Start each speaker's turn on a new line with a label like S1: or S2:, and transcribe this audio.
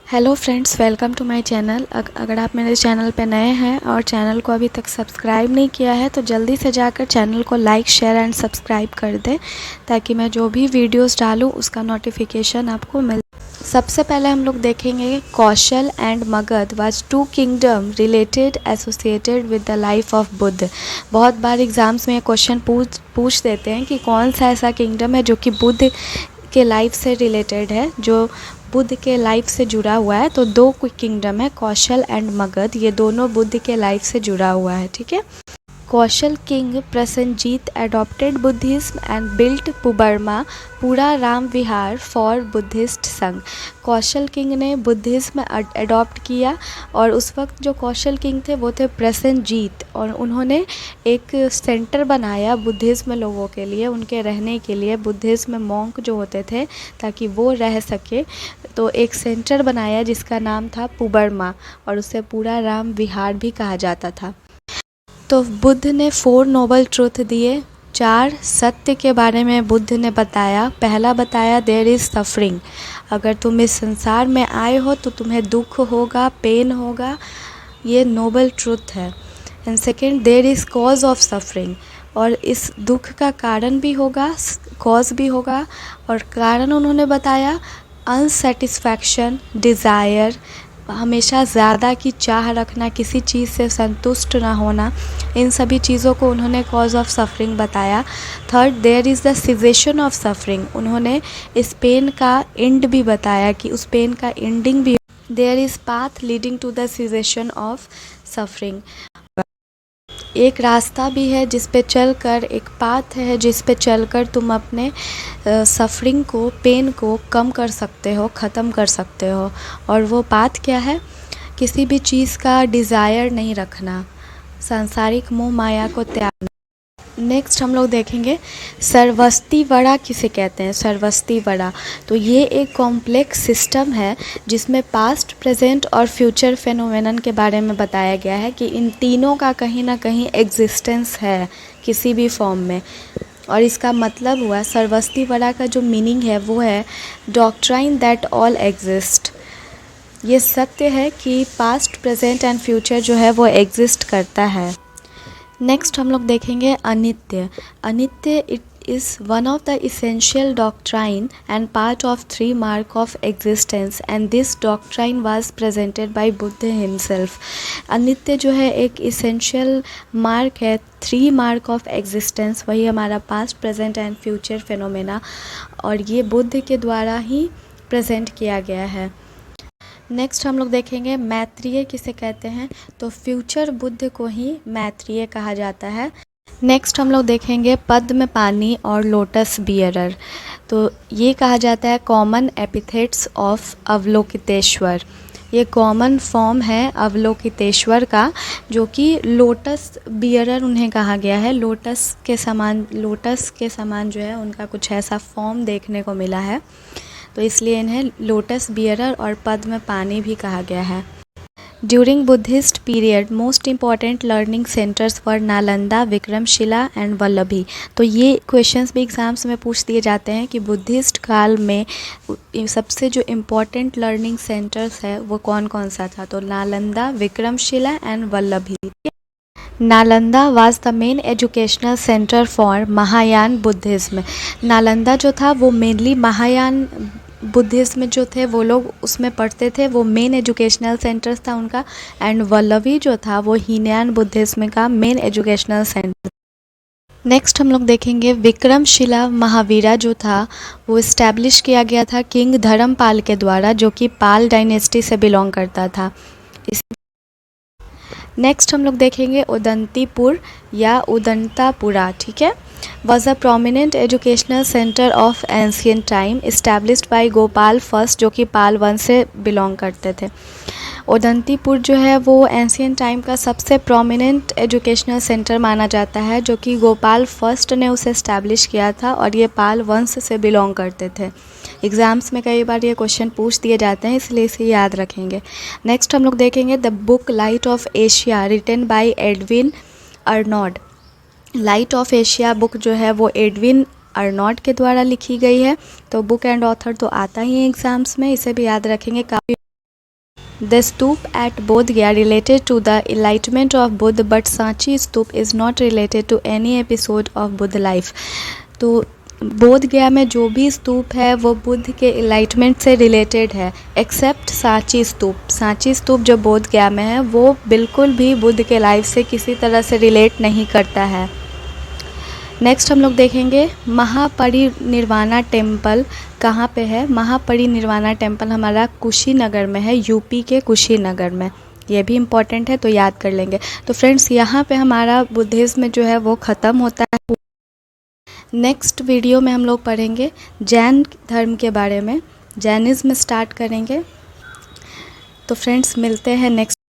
S1: Hello friends, welcome to my channel. अगर आप मेरे चैनल पे नए हैं और चैनल को अभी तक सब्सक्राइब नहीं किया है तो जल्दी से जाकर चैनल को लाइक, शेयर एंड सब्सक्राइब कर दें ताकि मैं जो भी वीडियोस डालूं उसका नोटिफिकेशन आपको मिल। सबसे पहले हम लोग देखेंगे Kaushal and Magadh was two kingdom related associated with the life of Buddha. बहुत बार एग्जाम्स में ये क्वेश्चन पूछ देते हैं कि कौन सा ऐसा किंगडम है जो कि बुद्ध के लाइफ से रिलेटेड है, जो बुद्ध के लाइफ से जुड़ा हुआ है। तो दो किंगडम है, कौशल एंड मगध, ये दोनों बुद्ध के लाइफ से जुड़ा हुआ है। ठीक है। Kaushal king Prasenjit adopted Buddhism and built Pubbarama Pura Rama Vihara for Buddhist Sangha. Kaushal king ने बुद्धिज्म एडॉप्ट किया और उस वक्त जो कौशल किंग थे वो थे प्रसन्नजीत, और उन्होंने एक सेंटर बनाया बुद्धिज्म लोगों के लिए, उनके रहने के लिए, बुद्धिज्म मॉन्क जो होते थे ताकि वो रह सके। तो एक सेंटर बनाया जिसका नाम था पुबरमा और उसे पूरा राम विहार भी कहा जाता था। तो बुद्ध ने 4 नोबल ट्रूथ दिए, 4 सत्य के बारे में बुद्ध ने बताया। पहला बताया देयर इज़ सफरिंग, अगर तुम इस संसार में आए हो तो तुम्हें दुख होगा, पेन होगा, ये नोबल ट्रूथ है। And second, there is cause of suffering, और इस दुख का कारण भी होगा, कॉज भी होगा। और कारण उन्होंने बताया अनसेटिस्फैक्शन, डिज़ायर, हमेशा ज़्यादा की चाह रखना, किसी चीज़ से संतुष्ट ना होना, इन सभी चीज़ों को उन्होंने कॉज ऑफ सफरिंग बताया। Third, there is the cessation of suffering, उन्होंने इस पेन का एंड भी बताया कि उस पेन का एंडिंग भी, there is path leading to the cessation of suffering, एक रास्ता भी है जिस पे चलकर, एक पाथ है जिस पे चलकर तुम अपने सफरिंग को, पेन को कम कर सकते हो, ख़त्म कर सकते हो। और वो पाथ क्या है? किसी भी चीज़ का डिज़ायर नहीं रखना, सांसारिक मोह माया को त्यागना। नेक्स्ट हम लोग देखेंगे सर्वस्ती वड़ा किसे कहते हैं। सर्वस्ती वड़ा, तो ये एक कॉम्प्लेक्स सिस्टम है जिसमें पास्ट, प्रेजेंट और फ्यूचर फेनोमेनन के बारे में बताया गया है कि इन तीनों का कहीं ना कहीं एग्जिस्टेंस है किसी भी फॉर्म में। और इसका मतलब हुआ, सर्वस्ती वड़ा का जो मीनिंग है वो है डॉक्ट्राइन दैट ऑल एग्जिस्ट। ये सत्य है कि पास्ट, प्रेजेंट एंड फ्यूचर जो है वो एग्जिस्ट करता है। नेक्स्ट हम लोग देखेंगे अनित्य। अनित्य it is one of the essential doctrine and part of 3 mark of existence, and this doctrine was presented by Buddha himself. अनित्य जो है एक इसेंशियल मार्क है, 3 मार्क ऑफ एग्जिस्टेंस, वही हमारा past, present and future phenomena, और ये बुद्ध के द्वारा ही प्रेजेंट किया गया है। नेक्स्ट हम लोग देखेंगे मैत्रेय किसे कहते हैं। तो फ्यूचर बुद्ध को ही मैत्रेय कहा जाता है। नेक्स्ट हम लोग देखेंगे पद्म पानी और लोटस बियरर। तो ये कहा जाता है कॉमन एपिथेट्स ऑफ अवलोकितेश्वर। ये कॉमन फॉर्म है अवलोकितेश्वर का, जो कि लोटस बियरर उन्हें कहा गया है। लोटस के समान जो है उनका कुछ ऐसा फॉर्म देखने को मिला है, तो इसलिए इन्हें लोटस बियरर और पद्म पानी भी कहा गया है। During Buddhist period most important learning centres for Nalanda, Vikramshila and Vallabhi. तो ये क्वेश्चंस भी एग्जाम्स में पूछ दिए जाते हैं कि बुद्धिस्ट काल में सबसे जो इम्पॉर्टेंट लर्निंग सेंटर्स है वो कौन कौन सा था। तो Nalanda, Vikramshila and Vallabhi. Nalanda was the main educational centre for Mahayana Buddhism. Nalanda जो था वो मेनली महायान बुद्धिज़्म जो थे वो लोग उसमें पढ़ते थे, वो मेन एजुकेशनल सेंटर था उनका। एंड वल्लभी जो था वो हीनयान बुद्धिज़्म का मेन एजुकेशनल सेंटर। नेक्स्ट हम लोग देखेंगे विक्रमशिला महावीरा जो था वो इस्टेब्लिश किया गया था किंग धर्मपाल के द्वारा, जो कि पाल डायनेस्टी से बिलोंग करता था। नेक्स्ट हम लोग देखेंगे उदंतीपुर या उदंतापुरा। ठीक है। Was a prominent educational centre of ancient time established bye Gopal first, जो कि पाल वंश से बिलोंग करते थे। उदंतीपुर जो है वो एंशियंट टाइम का सबसे प्रोमिनेंट एजुकेशनल सेंटर माना जाता है, जो कि गोपाल फर्स्ट ने उसे इस्टेब्लिश किया था और ये पाल वंश से बिलोंग करते थे। एग्ज़ाम्स में कई बार ये क्वेश्चन पूछ दिए जाते हैं, इसलिए इसे याद रखेंगे। नेक्स्ट हम लोग देखेंगे the book light of Asia written by Edwin Arnold. Light of Asia book जो है वो एडविन अर्नॉड के द्वारा लिखी गई है। तो बुक एंड ऑथर तो आता ही है एग्ज़ाम्स में, इसे भी याद रखेंगे। काफ़ी The stoop at Bodh Gaya related to the enlightenment of Buddha, but Sanchi stoop is not related to any episode of Buddha life. तो बोध गया में जो भी स्तूप है वो बुद्ध के इलाइटमेंट से रिलेटेड है, एक्सेप्ट सांची स्तूप। सांची स्तूप जो बोध गया में है वो बिल्कुल भी बुद्ध के लाइफ से किसी तरह से रिलेट नहीं करता है। नेक्स्ट हम लोग देखेंगे महापरिनिर्वाणा टेम्पल कहाँ पे है। महापरिनिर्वाणा टेम्पल हमारा कुशीनगर में है, यूपी के कुशीनगर में। ये भी इम्पॉर्टेंट है तो याद कर लेंगे। तो फ्रेंड्स यहाँ पे हमारा बुद्धिज़्म जो है वो ख़त्म होता है। नेक्स्ट वीडियो में हम लोग पढ़ेंगे जैन धर्म के बारे में, जैनिज़्म स्टार्ट करेंगे। तो फ्रेंड्स मिलते हैं नेक्स्ट